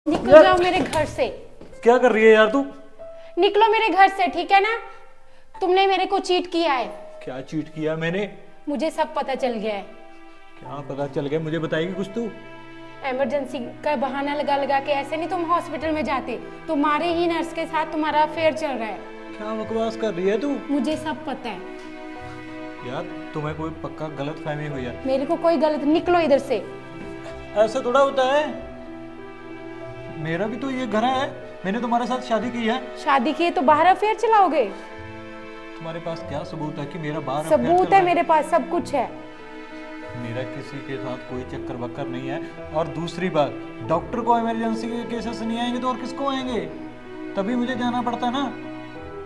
निकल जाओ मेरे घर से। क्या कर रही है यार तू? निकलो मेरे घर से, ठीक है ना? तुमने मेरे को चीट किया है। क्या चीट किया मैंने? मुझे सब पता चल गया है। क्या पता चल गया? मुझे बताएगी कुछ तू? इमरजेंसी का बहाना लगा लगा के ऐसे नहीं तुम हॉस्पिटल में जाते। तुम्हारे ही नर्स के साथ तुम्हारा अफेयर चल रहा है। क्या बकवास कर रही है तू? मुझे सब पता है। यार तुम्हें कोई पक्का गलत फहमी हुई है। मेरे को कोई गलत, निकलो इधर से। ऐसा थोड़ा होता है। मेरा भी तो ये घर है। मैंने तुम्हारे साथ शादी की है। शादी की है तो बाहर अफेयर चलाओगे? तुम्हारे पास क्या सबूत है कि मेरा बाहर सबूत affair चल है रहा मेरे पास, सब कुछ है। मेरा किसी के साथ कोई चक्कर बक्कर नहीं है। और दूसरी बात, डॉक्टर को इमरजेंसी के केसेस नहीं आएंगे तो और किसको आएंगे? तभी मुझे जाना पड़ता है ना।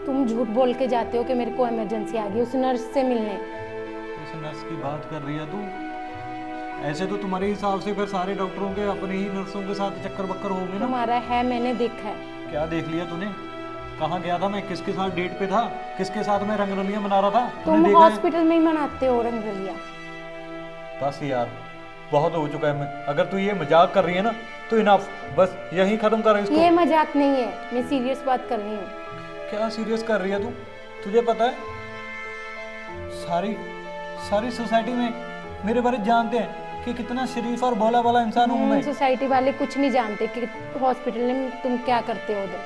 तुम झूठ बोल के जाते हो कि मेरे को इमरजेंसी आ गई उस नर्स से मिलने। इस नर्स की बात कर रही है तू? ऐसे तो तुम्हारे हिसाब से फिर सारे डॉक्टरों के अपने ही नर्सों के साथ चक्कर बक्कर होंगे ना। तुम्हारा है, मैंने देखा है। क्या देख लिया तूने? कहाँ गया था मैं? किसके साथ डेट पे था? किसके साथ मैं रंगरलियां मना रहा था? तूने तुम देखा है? हॉस्पिटल में ही मनाते हो रंगरलिया। बस यार, बहुत हो चुका है। मैं अगर तू ये मजाक कर रही है ना तो इनफ, बस यहीं खत्म कर इसको। ये मजाक नहीं है, मैं सीरियस बात कर रही हूँ। क्या सीरियस कर रही है तू? तुझे पता है सारी सारी सोसाइटी में मेरे बारे जानते हैं कि कितना शरीफ और भोला भाला इंसान हूँ मैं। सोसाइटी वाले कुछ नहीं जानते कि हॉस्पिटल में तुम क्या करते हो उधर।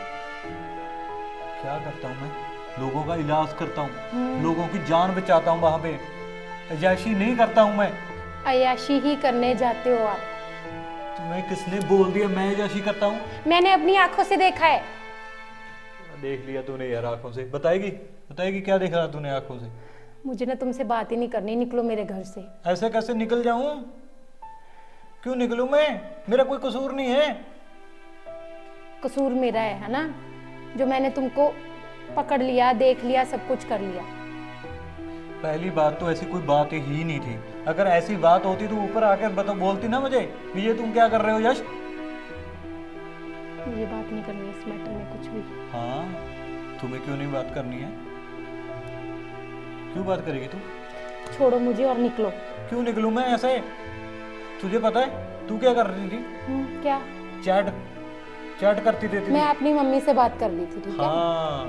क्या करता हूँ मैं? लोगों का इलाज करता हूँ, लोगों की जान बचाता हूँ। वहां पे अय्याशी नहीं करता हूँ मैं। अय्याशी ही करने जाते हो आप। तुम्हें किसने बोल दिया मैं अय्याशी करता हूँ? मैंने अपनी आंखों से देखा है। देख लिया तूने यार आंखों से? बताएगी बताएगी क्या देख रहा तूने आंखों से? मुझे ना तुमसे बात ही नहीं करनी, निकलो मेरे घर से। ऐसे कैसे निकल जाऊं? क्यों निकलूं मैं? मेरा कोई कसूर नहीं है। कसूर मेरा है ना? जो मैंने तुमको पकड़ लिया, देख लिया, सब कुछ कर लिया। पहली बात तो ऐसी कोई बात ही नहीं थी। अगर ऐसी बात होती तो ऊपर आकर बता बोलती ना मुझे कि ये तुम क्या कर रहे हो यश। मुझे बात नहीं करनी इस मैटर में कुछ भी। हाँ, तुम्हें क्यों नहीं बात करनी है? क्यों बात करेगी तू? छोड़ो मुझे और निकलो। क्यों निकलूं मैं ऐसे? तुझे पता है तू क्या कर रही थी? क्या? चैट चैट करती रहती मैं थी। अपनी मम्मी से बात कर रही थी, ठीक है? हाँ,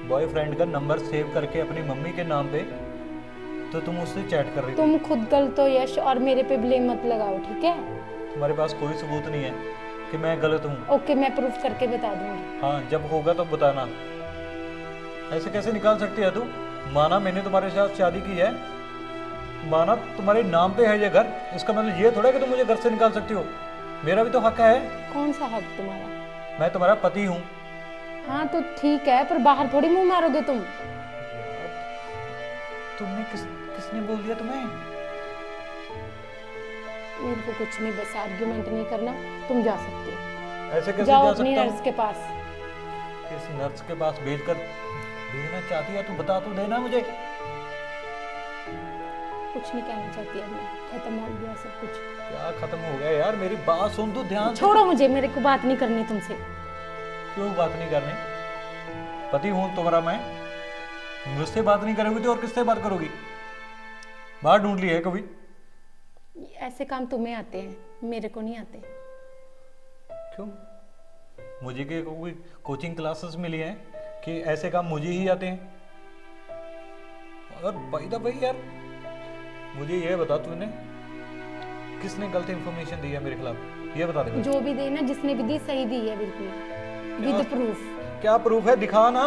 बॉयफ्रेंड का नंबर सेव करके अपनी मम्मी के नाम पे तो तुम उससे चैट कर रही थी। तुम खुद गलत हो यश, और मेरे पे ब्लेम मत लगाओ, ठीक है? तुम्हारे पास कोई सबूत नहीं है कि मैं गलत हूँ। ओके, मैं प्रूफ करके बता दूंगी। हाँ, जब होगा तो बताना। ऐसे कैसे निकाल सकती है तू? माना मैंने तुम्हारे साथ शादी की है, माना तुम्हारे नाम पे है ये घर, इसका मतलब ये थोड़ा है कि तुम मुझे घर से निकाल सकती हो। मेरा भी तो हक है। कौन सा हक तुम्हारा? मैं तुम्हारा पति हूँ। हाँ तो ठीक है, पर बाहर थोड़ी मुंह मारोगे तुम। तुमने किसने बोल दिया तुम्हें? मेरे को कुछ नहीं, बस आर्ग्यूमेंट नहीं करना। तुम जा सकते हो। ऐसे कैसे जाओ जा अपनी सकता नर्स हूँ? के पास। किस नर्स के पास भेजना चाहती है? तू बता तो देना मुझे। कुछ नहीं कहना चाहती अब मैं, खत्म हो गया सब कुछ। क्या खत्म हो गया यार? मेरी बात सुन तू ध्यान से। छोड़ो मुझे, मेरे को बात नहीं करनी तुमसे। क्यों बात नहीं करनी? पति हूं तुम्हारा मैं। मुझसे बात नहीं करोगी तो और किससे बात करोगी? बाहर ढूंढ ली है कभी? ऐसे काम तुम्हें आते हैं, मेरे को नहीं आते। क्यों? मुझे के कोई कोचिंग क्लासेस मिली हैं कि ऐसे काम मुझे ही आते हैं? और भाई यार, मुझे ये बता तूने किसने गलत इंफॉर्मेशन दी है मेरे खिलाफ? ये बता दे। जो भी दी ना, जिसने भी दी, सही दी है बिल्कुल, विद प्रूफ। क्या प्रूफ है? दिखा ना,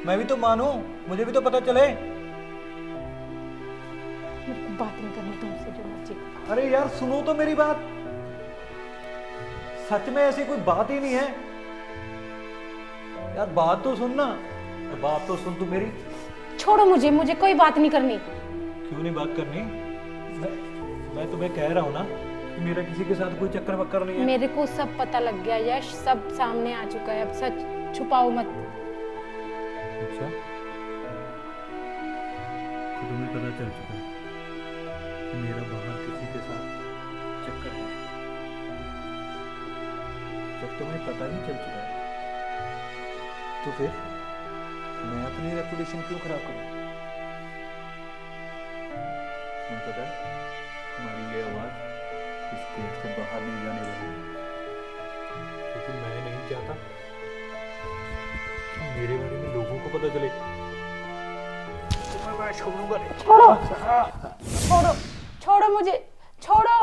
मैं भी तो मानूं, मुझे भी तो पता चले। मेरे को बात नहीं करनी तुमसे, जो मर्जी। अरे यार सुनो तो मेरी बात। सच में ऐसी कोई बात ही नहीं है यार। बात तो सुन ना, बात तो सुन तू मेरी। छोड़ो मुझे, मुझे कोई बात नहीं करनी। क्यों नहीं बात करनी? मैं तुम्हें कह रहा हूं ना कि मेरा किसी के साथ कोई चक्कर बक्कर नहीं है। मेरे को सब पता लग गया यश, सब सामने आ चुका है। अब सच छुपाओ मत। अच्छा, तो तुम्हें पता चल चुका है कि मेरा बाहर किसी के साथ चक्कर है? जब तुम्हें पता ही चल चुका है तो फिर मैं अपनी रेपुटेशन क्यों खराब करूं? तुम्हें पता है हमारी ये आवाज इस गेट से बाहर नहीं जाने वाली। क्योंकि मैं नहीं चाहता कि मेरे बारे में लोगों को पता चले। तुम्हें मैं छोड़ूंगा नहीं। छोड़ो छोड़ो छोड़ो मुझे, छोड़ो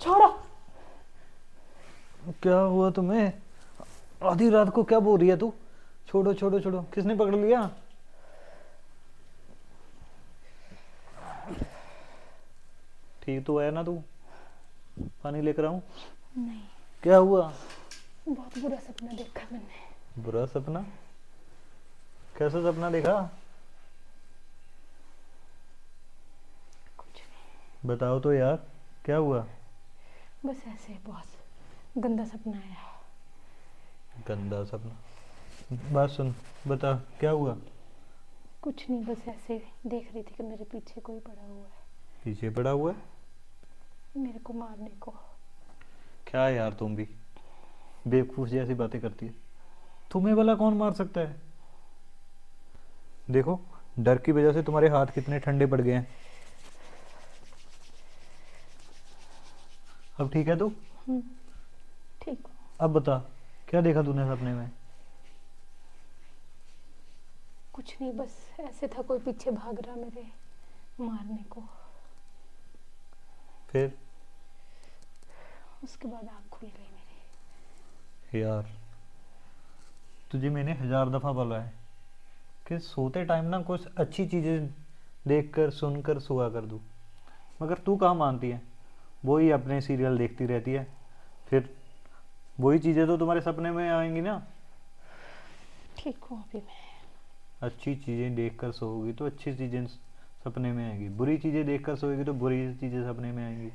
छोड़ो। क्या हुआ तुम्हें? आधी रात को क्या बोल रही है तू? छोड़ो छोड़ो छोड़ो, किसने पकड़ लिया? ठीक तो है ना तू? पानी लेकर आऊं? नहीं, क्या हुआ? बहुत बुरा सपना देखा मैंने। बुरा सपना? कैसा सपना देखा? कुछ नहीं, बताओ तो यार, क्या हुआ? बस ऐसे बहुत गंदा सपना आया। गंदा सपना? बात सुन, बता क्या हुआ? कुछ नहीं, बस ऐसे देख रही थी कि मेरे पीछे कोई पड़ा हुआ है, पीछे पड़ा हुआ है? मेरे को मारने को। क्या यार, तुम भी बेवकूफ जैसी बातें करती है। तुम्हें भला कौन मार सकता है? देखो, डर की वजह से तुम्हारे हाथ कितने ठंडे पड़ गए हैं। अब ठीक है तू? ठीक। अब बता, क्या देखा तूने सपने में? कुछ नहीं, बस ऐसे था, कोई पीछे भाग रहा मेरे मारने को। फिर? उसके बाद आँख खुल गई मेरी। यार, तुझे मैंने 1000 दफा बोला है कि सोते टाइम ना कुछ अच्छी चीजें देखकर सुनकर सोया कर दूं, मगर तू कहाँ मानती है? वही अपने सीरियल देखती रहती है। फिर वही चीजें तो तुम्हारे सपने में आएंगी ना। ठीक हूँ अभी मैं। अच्छी चीजें देखकर सोओगी तो अच्छी चीजें सपने में आएंगी, बुरी चीजें देखकर सोएगी तो बुरी चीजें सपने में आएंगी।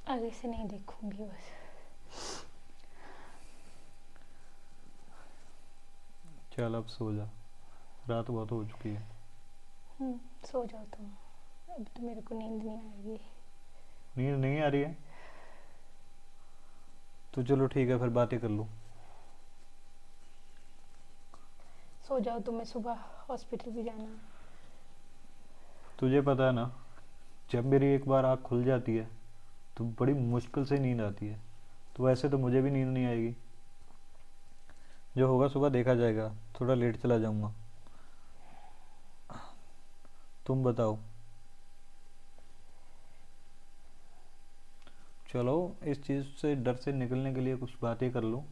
आगे से नहीं देखूंगी बस। चल अब सो जा, रात बहुत हो चुकी है। सो जाओ तुम, अब तो मेरे को नींद नहीं आएगी। नींद नहीं आ रही है तो चलो ठीक है, फिर बातें कर लूँ। सो जाओ, तुम्हें सुबह हॉस्पिटल भी जाना। तुझे पता है ना, जब मेरी एक बार आँख खुल जाती है तो बड़ी मुश्किल से नींद आती है। तो वैसे तो मुझे भी नींद नहीं आएगी। जो होगा सुबह देखा जाएगा, थोड़ा लेट चला जाऊंगा। तुम बताओ। चलो, इस चीज़ से डर से निकलने के लिए कुछ बातें कर लो।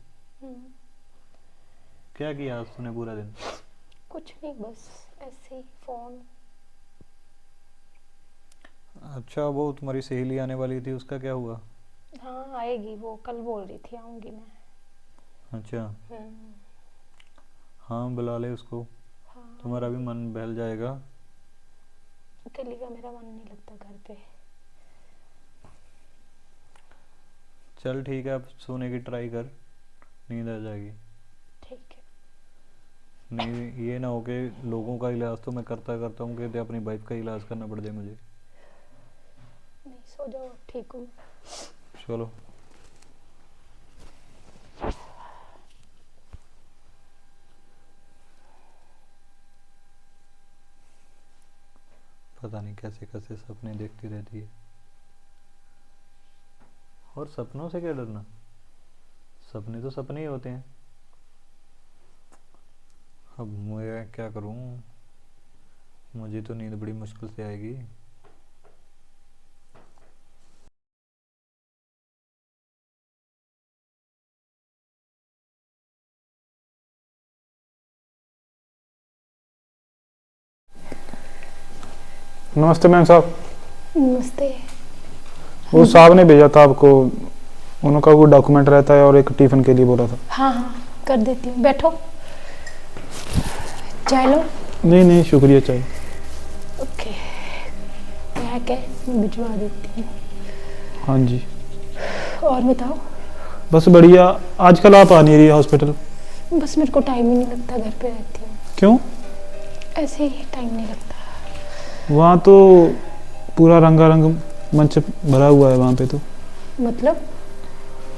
क्या किया आज तूने पूरा दिन? कुछ नहीं, बस ऐसे ही फोन। अच्छा, वो तुम्हारी सहेली आने वाली थी, उसका क्या हुआ? हाँ आएगी, वो कल बोल रही थी आऊंगी मैं। अच्छा, हाँ बुला ले उसको। हाँ, तुम्हारा भी मन बहल जाएगा। अकेली का मेरा मन नहीं लगता घर पे। चल ठीक है, अब सोने की ट्राई कर, नींद आ जाएगी। ठीक है। नहीं, ये ना हो कि लोगों का इलाज तो मैं करता करता हूँ कि अपनी वाइफ का इलाज करना पड़ जाए मुझे। नहीं, सो जाओ, ठीक हूँ। चलो। पता नहीं कैसे कैसे सपने देखती रहती है। और सपनों से क्या डरना, सपने तो सपने ही होते हैं। अब मैं क्या करूं, मुझे तो नींद बड़ी मुश्किल से आएगी। नमस्ते मैम साहब। नमस्ते। वो साहब ने भेजा था आपको, उनका कोई डॉक्यूमेंट रहता है और एक टिफिन के लिए बोला था। हाँ हाँ, कर देती हूँ, बैठो। चाय लो? नहीं नहीं शुक्रिया, चाहिए। ओके, पैक है, मैं भिजवा देती हूँ। हाँ जी। और बताओ? बस बढ़िया। आजकल आप आ नहीं रही हॉस्पिटल? बस मेरे को टाइम ही नहीं लगता, घर पे रहती हूँ। क्यों? ऐसे ही टाइम नहीं लगता। वहाँ तो पूरा रंगारंग मंच भरा हुआ है वहाँ पे तो। मतलब?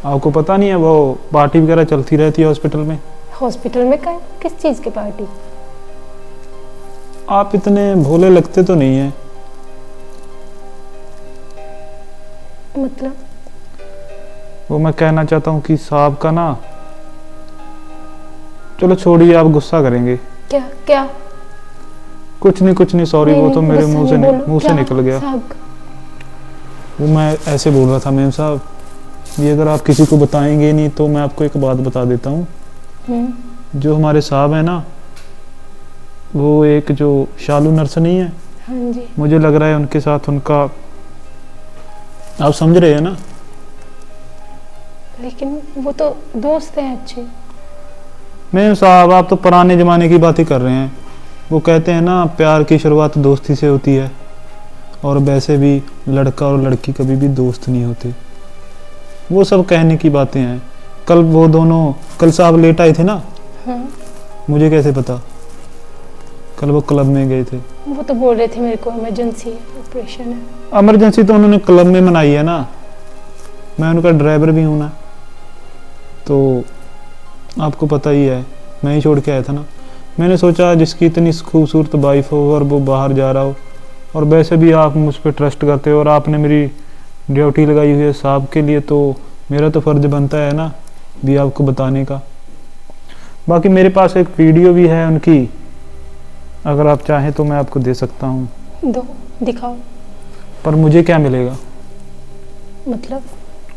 आपको पता नहीं है, वो पार्टी वगैरह चलती रहती है हॉस्पिटल में। हॉस्पिटल में का किस चीज़ की पार्टी? आप इतने भोले लगते तो नहीं हैं। मतलब? वो मैं कहना चाहता हूँ कि साहब का ना, चलो छोड़िए, आप गुस्सा करेंगे। क्या क्या? कुछ नहीं सॉरी, वो तो मेरे मुंह से निकल गया। साहब वो मैं ऐसे बोल रहा था मेम साहब, ये अगर आप किसी को बताएंगे नहीं तो मैं आपको एक बात बता देता हूँ। जो हमारे साहब है ना, वो एक जो शालू नर्स नहीं है, हाँ जी, मुझे लग रहा है उनके साथ उनका, आप समझ रहे हैं ना। लेकिन वो तो दोस्त हैं अच्छे। मेम साहब आप तो पुराने ज़माने की बात ही कर रहे हैं। वो कहते हैं ना, प्यार की शुरुआत दोस्ती से होती है, और वैसे भी लड़का और लड़की कभी भी दोस्त नहीं होते। वो सब कहने की बातें हैं। कल वो दोनों, कल साहब लेट आए थे ना, हाँ, मुझे कैसे पता? कल वो क्लब में गए थे। वो तो बोल रहे थे मेरे को इमरजेंसी ऑपरेशन है। इमरजेंसी तो उन्होंने क्लब में मनाई है ना, मैं उनका ड्राइवर भी हूँ ना, तो आपको पता ही है, मैं ही छोड़ के आया था ना। मैंने सोचा जिसकी इतनी खूबसूरत वाइफ हो और वो बाहर जा रहा हो, और वैसे भी आप मुझ पर ट्रस्ट करते हो और आपने मेरी ड्यूटी लगाई हुई है साहब के लिए, तो मेरा तो फ़र्ज़ बनता है ना भी आपको बताने का। बाकी मेरे पास एक वीडियो भी है उनकी, अगर आप चाहें तो मैं आपको दे सकता हूँ। दो, दिखाओ। पर मुझे क्या मिलेगा? मतलब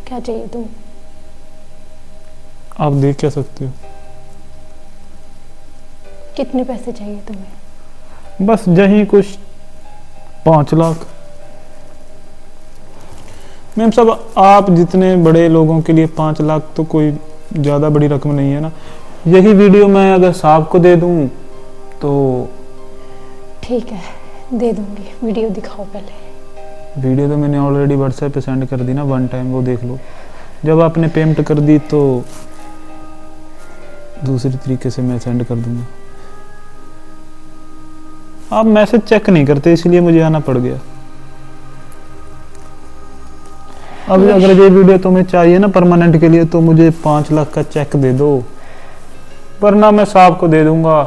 क्या चाहिए तुम? आप देख क्या सकते हो? कितने पैसे चाहिए तुम्हें? बस यही कुछ 5 लाख। मैम साहब, आप जितने बड़े लोगों के लिए 5 लाख तो कोई ज़्यादा बड़ी रकम नहीं है ना। यही वीडियो मैं अगर साहब को दे दूँ तो। ठीक है, दे दूंगी। वीडियो दिखाओ पहले। वीडियो तो मैंने ऑलरेडी व्हाट्सएप पे सेंड कर दी ना, 1 टाइम, वो देख लो। जब आपने पेमेंट कर दी तो दूसरी तरीके से मैं सेंड कर दूंगा। आप मैसेज चेक नहीं करते, इसलिए मुझे आना पड़ गया। अब अगर ये वीडियो तुम्हें चाहिए ना परमानेंट के लिए, तो मुझे 5 लाख का चेक दे दो, वरना मैं साहब को दे दूंगा।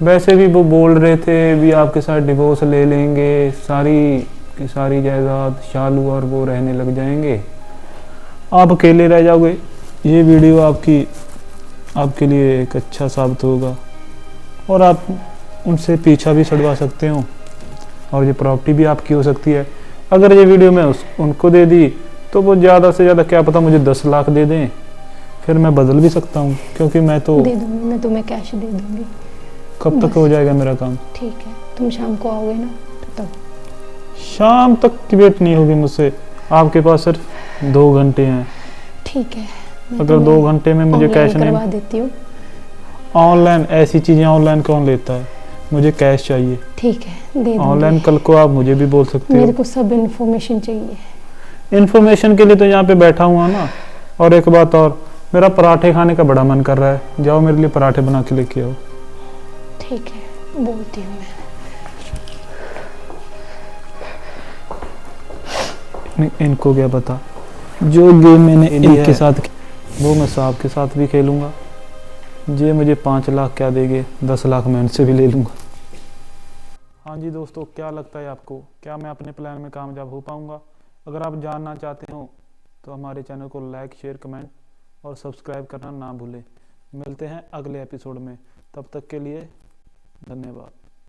वैसे भी वो बोल रहे थे भी आपके साथ डिवोर्स ले लेंगे, सारी की सारी जायदाद शालू और वो रहने लग जाएंगे, आप अकेले रह जाओगे। ये वीडियो आपके लिए एक अच्छा साबित होगा, और आप उनसे पीछा भी छुड़वा सकते हो, और ये प्रॉपर्टी भी आपकी हो सकती है। अगर ये वीडियो मैं उनको दे दी तो वो ज़्यादा से ज़्यादा क्या पता मुझे 10 लाख दे दें, फिर मैं बदल भी सकता हूँ, क्योंकि मैं तो दे दूंगी, मैं तुम्हें कैश दे दूंगी। कब तक हो जाएगा मेरा काम? ठीक है, तुम शाम को आओगे ना, तो तब। शाम तक की वेट नहीं होगी मुझसे, आपके पास सिर्फ 2 घंटे हैं। ठीक है, मैं अगर 2 घंटे में मुझे कैश करवा नहीं, देती हूँ। ऑनलाइन ऐसी चीज़ें ऑनलाइन कौन लेता है? मुझे कैश चाहिए। ठीक है, दे दूंगी। ऑनलाइन कल को आप मुझे भी बोल सकते मेरे हो। को सब इन्फॉर्मेशन चाहिए। इन्फॉर्मेशन के लिए तो यहाँ पे बैठा हुआ ना। और एक बात और, मेरा पराठे खाने का बड़ा मन कर रहा है, जाओ मेरे लिए पराठे बना के लेके आओ। ठीक है, बोलती हूँ मैं। इनको क्या पता, जो गेम मैंने इनके साथ वो मैं साहब के साथ भी खेलूंगा। ये मुझे 5 लाख क्या देंगे, 10 लाख मैं इनसे भी ले लूँगा। हाँ जी दोस्तों, क्या लगता है आपको, क्या मैं अपने प्लान में कामयाब हो पाऊँगा? अगर आप जानना चाहते हो तो हमारे चैनल को लाइक, शेयर, कमेंट और सब्सक्राइब करना ना भूलें। मिलते हैं अगले एपिसोड में, तब तक के लिए धन्यवाद।